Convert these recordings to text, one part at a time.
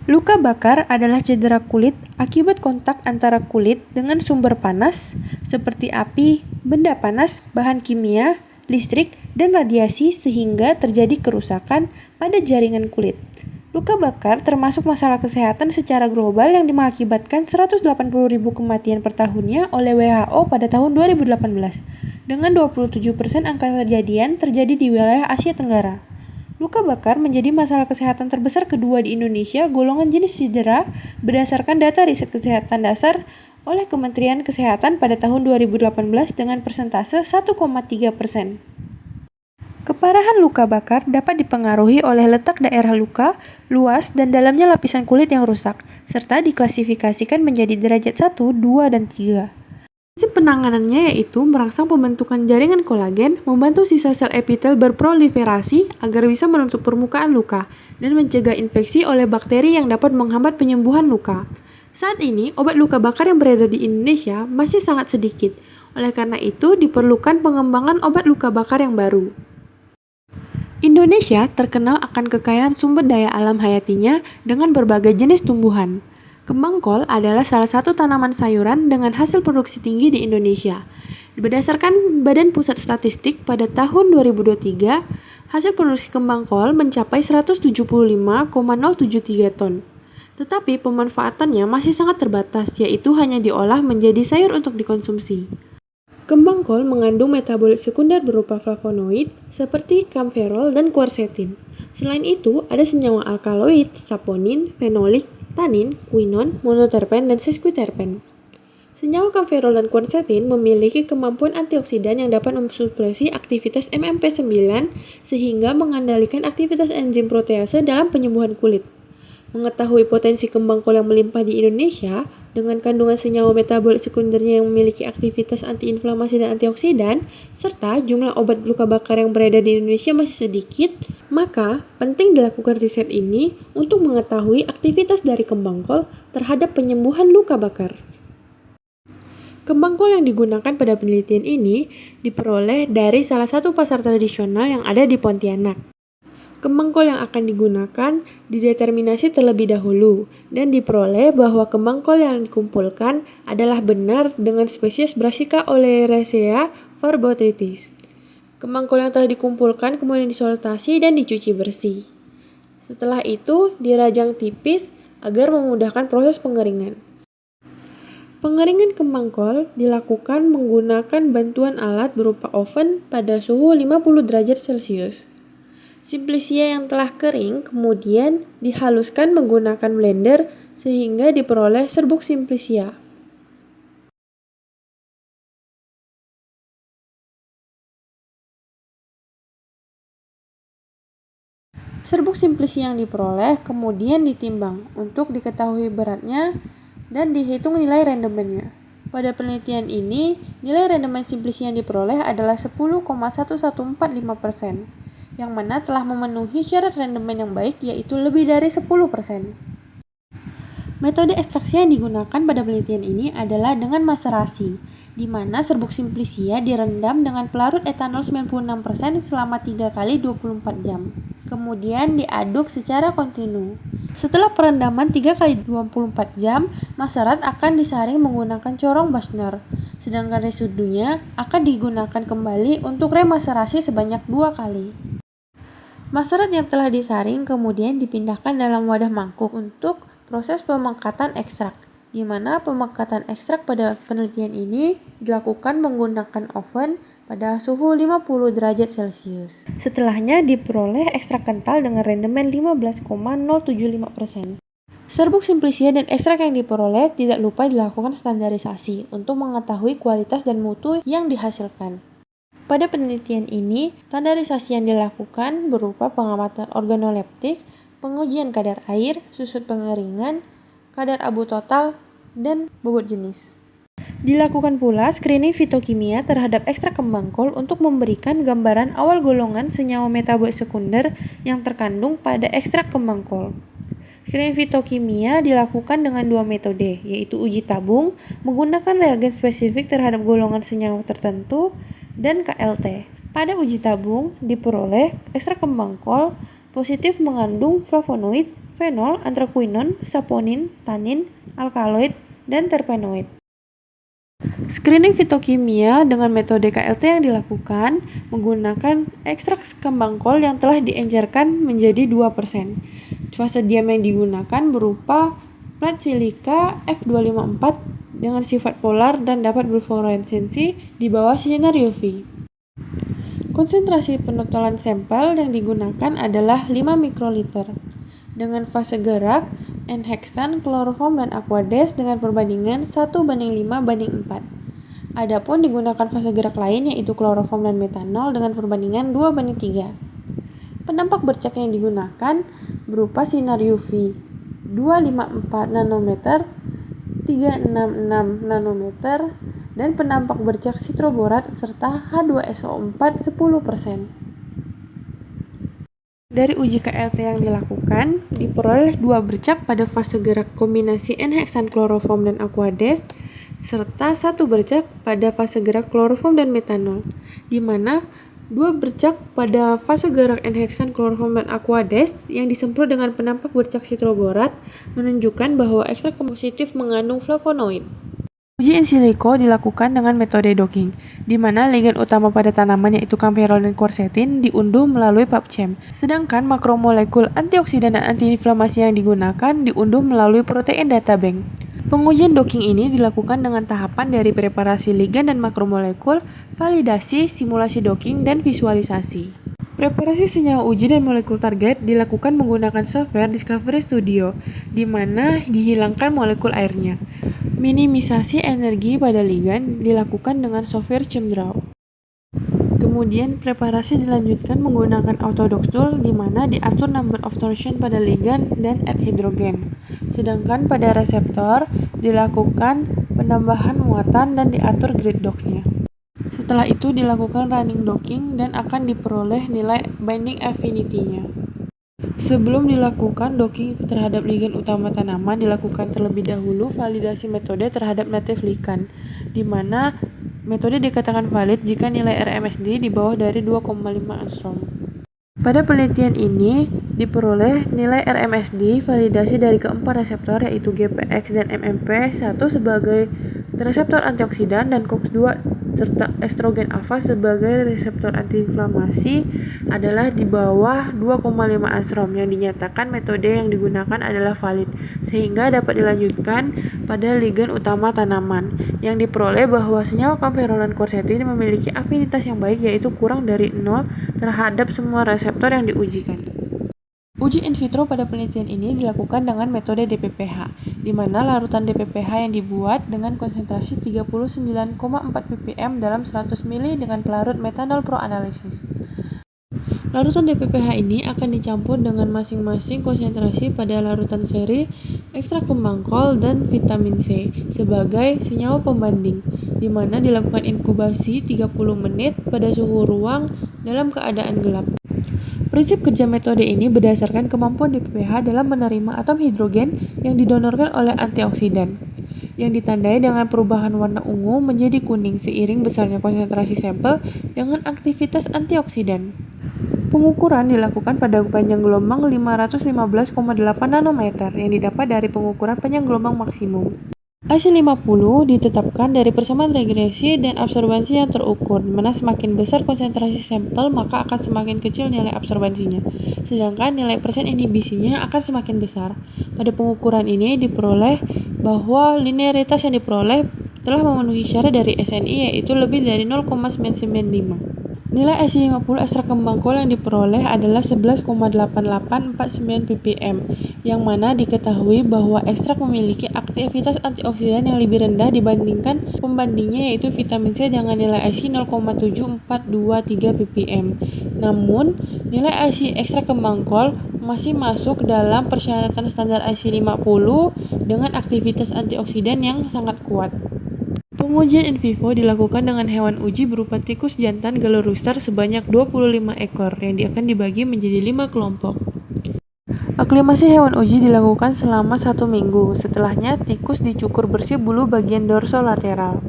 Luka bakar adalah cedera kulit akibat kontak antara kulit dengan sumber panas seperti api, benda panas, bahan kimia, listrik, dan radiasi sehingga terjadi kerusakan pada jaringan kulit. Luka bakar termasuk masalah kesehatan secara global yang mengakibatkan 180.000 kematian per tahunnya oleh WHO pada tahun 2018, dengan 27% angka kejadian terjadi di wilayah Asia Tenggara. Luka bakar menjadi masalah kesehatan terbesar kedua di Indonesia golongan jenis cedera berdasarkan data riset kesehatan dasar oleh Kementerian Kesehatan pada tahun 2018 dengan persentase 1,3%. Keparahan luka bakar dapat dipengaruhi oleh letak daerah luka, luas, dan dalamnya lapisan kulit yang rusak, serta diklasifikasikan menjadi derajat 1, 2, dan 3. Prinsip penanganannya yaitu merangsang pembentukan jaringan kolagen, membantu sisa sel epitel berproliferasi agar bisa menutup permukaan luka, dan mencegah infeksi oleh bakteri yang dapat menghambat penyembuhan luka. Saat ini, obat luka bakar yang beredar di Indonesia masih sangat sedikit. Oleh karena itu, diperlukan pengembangan obat luka bakar yang baru. Indonesia terkenal akan kekayaan sumber daya alam hayatinya dengan berbagai jenis tumbuhan. Kembang kol adalah salah satu tanaman sayuran dengan hasil produksi tinggi di Indonesia. Berdasarkan Badan Pusat Statistik pada tahun 2023, hasil produksi kembang kol mencapai 175,073 ton. Tetapi pemanfaatannya masih sangat terbatas, yaitu hanya diolah menjadi sayur untuk dikonsumsi. Kembang kol mengandung metabolit sekunder berupa flavonoid seperti kamferol dan quercetin. Selain itu, ada senyawa alkaloid, saponin, fenolik, tanin, quinon, monoterpen, dan sesquiterpen. Senyawa kamferol dan quercetin memiliki kemampuan antioksidan yang dapat mensupresi aktivitas MMP9 sehingga mengendalikan aktivitas enzim protease dalam penyembuhan kulit. Mengetahui potensi kembang kol yang melimpah di Indonesia dengan kandungan senyawa metabolit sekundernya yang memiliki aktivitas antiinflamasi dan antioksidan, serta jumlah obat luka bakar yang beredar di Indonesia masih sedikit, maka penting dilakukan riset ini untuk mengetahui aktivitas dari kembang kol terhadap penyembuhan luka bakar. Kembang kol yang digunakan pada penelitian ini diperoleh dari salah satu pasar tradisional yang ada di Pontianak. Kembang kol yang akan digunakan dideterminasi terlebih dahulu dan diperoleh bahwa kembang kol yang dikumpulkan adalah benar dengan spesies Brassica oleracea verbotrytis. Kembang kol yang telah dikumpulkan kemudian disoltasi dan dicuci bersih. Setelah itu dirajang tipis agar memudahkan proses pengeringan. Pengeringan kembang kol dilakukan menggunakan bantuan alat berupa oven pada suhu 50 derajat Celcius. Simplicia yang telah kering kemudian dihaluskan menggunakan blender sehingga diperoleh serbuk simplicia. Serbuk simplicia yang diperoleh kemudian ditimbang untuk diketahui beratnya dan dihitung nilai rendemennya. Pada penelitian ini, nilai rendemen simplicia yang diperoleh adalah 10,1145%. yang mana telah memenuhi syarat rendemen yang baik yaitu lebih dari 10%. Metode ekstraksi yang digunakan pada penelitian ini adalah dengan maserasi, di mana serbuk simplicia direndam dengan pelarut etanol 96% selama 3 kali 24 jam. Kemudian diaduk secara kontinu. Setelah perendaman 3 kali 24 jam, maserat akan disaring menggunakan corong Buchner, sedangkan residunya akan digunakan kembali untuk remaserasi sebanyak 2 kali. Maserat yang telah disaring kemudian dipindahkan dalam wadah mangkuk untuk proses pemengkatan ekstrak, di mana pemengkatan ekstrak pada penelitian ini dilakukan menggunakan oven pada suhu 50 derajat Celcius. Setelahnya diperoleh ekstrak kental dengan rendemen 15,075%. Serbuk simplicia dan ekstrak yang diperoleh tidak lupa dilakukan standarisasi untuk mengetahui kualitas dan mutu yang dihasilkan. Pada penelitian ini, standarisasi yang dilakukan berupa pengamatan organoleptik, pengujian kadar air, susut pengeringan, kadar abu total, dan bobot jenis. Dilakukan pula screening fitokimia terhadap ekstrak kembang kol untuk memberikan gambaran awal golongan senyawa metabolit sekunder yang terkandung pada ekstrak kembang kol. Screening fitokimia dilakukan dengan dua metode, yaitu uji tabung menggunakan reagen spesifik terhadap golongan senyawa tertentu dan KLT. Pada uji tabung diperoleh ekstrak kembang kol positif mengandung flavonoid, fenol, anthraquinone, saponin, tanin, alkaloid, dan terpenoid. Screening fitokimia dengan metode KLT yang dilakukan menggunakan ekstrak kembang kol yang telah diencerkan menjadi 2%. Fase diam yang digunakan berupa plat silika F254 dengan sifat polar dan dapat berfluoresensi di bawah sinar UV. Konsentrasi penotalan sampel yang digunakan adalah 5 mikroliter. Dengan fase gerak, N-heksan, kloroform, dan aquades dengan perbandingan 1:5:4. Adapun digunakan fase gerak lain yaitu kloroform dan metanol dengan perbandingan 2:3. Penampak bercak yang digunakan berupa sinar UV 254 nanometer, 366 nanometer, dan penampak bercak sitroborat serta H2SO4 10%. Dari uji KLT yang dilakukan, diperoleh 2 bercak pada fase gerak kombinasi N-heksan, kloroform, dan aquades, serta 1 bercak pada fase gerak kloroform dan metanol, di mana 2 bercak pada fase gerak N-heksan, kloroform, dan aquades yang disemprot dengan penampak bercak sitroborat menunjukkan bahwa ekstrak positif mengandung flavonoid. Uji in silico dilakukan dengan metode docking, di mana ligand utama pada tanaman yaitu kampherol dan quercetin diunduh melalui PubChem, sedangkan makromolekul antioksidan dan antiinflamasi yang digunakan diunduh melalui protein data bank. Pengujian docking ini dilakukan dengan tahapan dari preparasi ligand dan makromolekul, validasi, simulasi docking, dan visualisasi. Preparasi senyawa uji dan molekul target dilakukan menggunakan software Discovery Studio, di mana dihilangkan molekul airnya. Minimisasi energi pada ligand dilakukan dengan software ChemDraw. Kemudian preparasi dilanjutkan menggunakan Autodox tool di mana diatur number of torsion pada ligand dan add hidrogen. Sedangkan pada reseptor dilakukan penambahan muatan dan diatur grid docs-nya. Setelah itu dilakukan running docking dan akan diperoleh nilai binding affinity-nya. Sebelum dilakukan docking terhadap ligand utama tanaman, dilakukan terlebih dahulu validasi metode terhadap native ligand, di mana metode dikatakan valid jika nilai RMSD di bawah dari 2,5 angstrom. Pada penelitian ini, diperoleh nilai RMSD validasi dari keempat reseptor yaitu GPX dan MMP1 sebagai reseptor antioksidan dan COX-2 serta estrogen alfa sebagai reseptor antiinflamasi adalah di bawah 2,5 angstrom yang dinyatakan metode yang digunakan adalah valid sehingga dapat dilanjutkan pada ligand utama tanaman yang diperoleh bahwa senyawa kampherol dan quercetin memiliki afinitas yang baik yaitu kurang dari 0 terhadap semua reseptor yang diujikan. Uji in vitro pada penelitian ini dilakukan dengan metode DPPH, di mana larutan DPPH yang dibuat dengan konsentrasi 39,4 ppm dalam 100 ml dengan pelarut metanol proanalisis. Larutan DPPH ini akan dicampur dengan masing-masing konsentrasi pada larutan seri, ekstrak kembang kol, dan vitamin C sebagai senyawa pembanding, di mana dilakukan inkubasi 30 menit pada suhu ruang dalam keadaan gelap. Prinsip kerja metode ini berdasarkan kemampuan DPPH dalam menerima atom hidrogen yang didonorkan oleh antioksidan, yang ditandai dengan perubahan warna ungu menjadi kuning seiring besarnya konsentrasi sampel dengan aktivitas antioksidan. Pengukuran dilakukan pada panjang gelombang 515,8 nanometer yang didapat dari pengukuran panjang gelombang maksimum. IC50 ditetapkan dari persamaan regresi dan absorbansi yang terukur, di mana semakin besar konsentrasi sampel maka akan semakin kecil nilai absorbansinya, sedangkan nilai persen inhibisinya akan semakin besar. Pada pengukuran ini diperoleh bahwa linearitas yang diperoleh telah memenuhi syarat dari SNI yaitu lebih dari 0,995. Nilai IC50 ekstrak kembang kol yang diperoleh adalah 11,8849 ppm, yang mana diketahui bahwa ekstrak memiliki aktivitas antioksidan yang lebih rendah dibandingkan pembandingnya yaitu vitamin C dengan nilai IC 0,7423 ppm. Namun, nilai IC ekstrak kembang kol masih masuk dalam persyaratan standar IC50 dengan aktivitas antioksidan yang sangat kuat. Pengujian in vivo dilakukan dengan hewan uji berupa tikus jantan galur rooster sebanyak 25 ekor yang akan dibagi menjadi 5 kelompok. Aklimasi hewan uji dilakukan selama 1 minggu. Setelahnya, tikus dicukur bersih bulu bagian dorsolateral.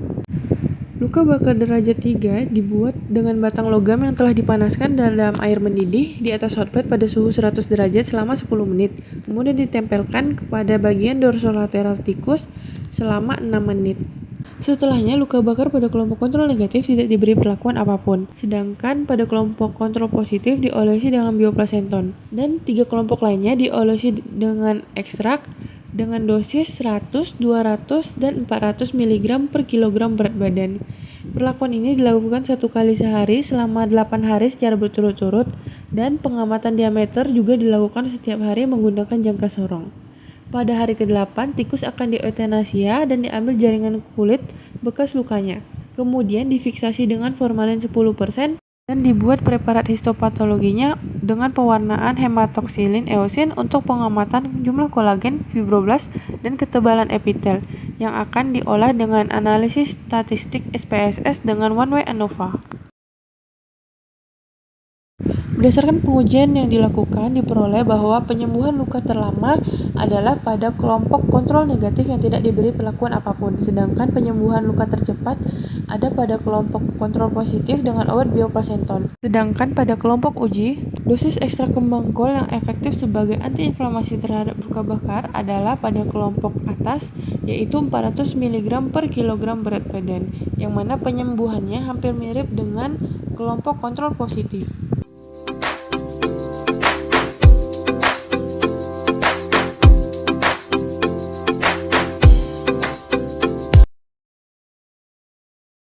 Luka bakar derajat 3 dibuat dengan batang logam yang telah dipanaskan dalam air mendidih di atas hotplate pada suhu 100 derajat selama 10 menit. Kemudian ditempelkan kepada bagian dorsolateral tikus selama 6 menit. Setelahnya, luka bakar pada kelompok kontrol negatif tidak diberi perlakuan apapun, sedangkan pada kelompok kontrol positif diolesi dengan bioplasenton, dan 3 kelompok lainnya diolesi dengan ekstrak dengan dosis 100, 200, dan 400 mg per kilogram berat badan. Perlakuan ini dilakukan 1 kali sehari selama 8 hari secara berturut-turut, dan pengamatan diameter juga dilakukan setiap hari menggunakan jangka sorong. Pada hari ke-8, tikus akan dieuthanasia dan diambil jaringan kulit bekas lukanya. Kemudian difiksasi dengan formalin 10% dan dibuat preparat histopatologinya dengan pewarnaan hematoksilin eosin untuk pengamatan jumlah kolagen, fibroblast, dan ketebalan epitel yang akan diolah dengan analisis statistik SPSS dengan one-way ANOVA. Berdasarkan pengujian yang dilakukan, diperoleh bahwa penyembuhan luka terlama adalah pada kelompok kontrol negatif yang tidak diberi perlakuan apapun, sedangkan penyembuhan luka tercepat ada pada kelompok kontrol positif dengan obat bioplasenton. Sedangkan pada kelompok uji, dosis ekstrak kembang kol yang efektif sebagai antiinflamasi terhadap luka bakar adalah pada kelompok atas, yaitu 400 mg per kilogram berat badan, yang mana penyembuhannya hampir mirip dengan kelompok kontrol positif.